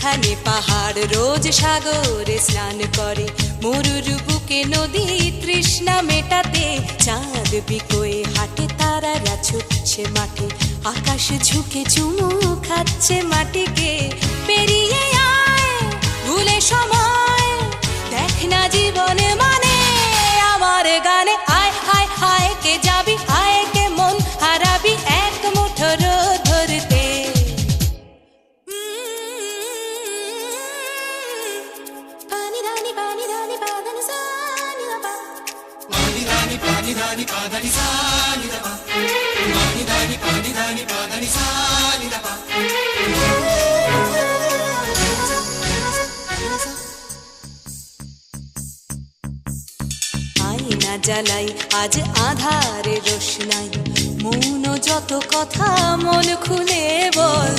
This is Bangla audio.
যেখানে পাহাড় রোজ সাগরে স্নান করে, মরুর বুকে নদী তৃষ্ণা মেটাতে, চাঁদ বিকোয়ে হাটে তারারা ছুটছে মাঠে, আকাশ ঝুঁকে চুমু খাচ্ছে মাটিকে। পেরিয়ে আয় ভুলে সময়, দেখ না জীবনে মানে আমার গানে। আয় হায় হায় কে যাবি, আয় কে মন হারাবি এক মুঠোর ধরতে। পানি ধানি পানি ধানি পাদানি সানি দাবা, পানি ধানি পানি ধানি পাদানি সানি দাবা, পানি ধানি পানি ধানি পাদানি সানি দাবা। আয়না জ্বালাই আজ আধারে রোশনাই, মৌন যত কথা মন খুলে বল।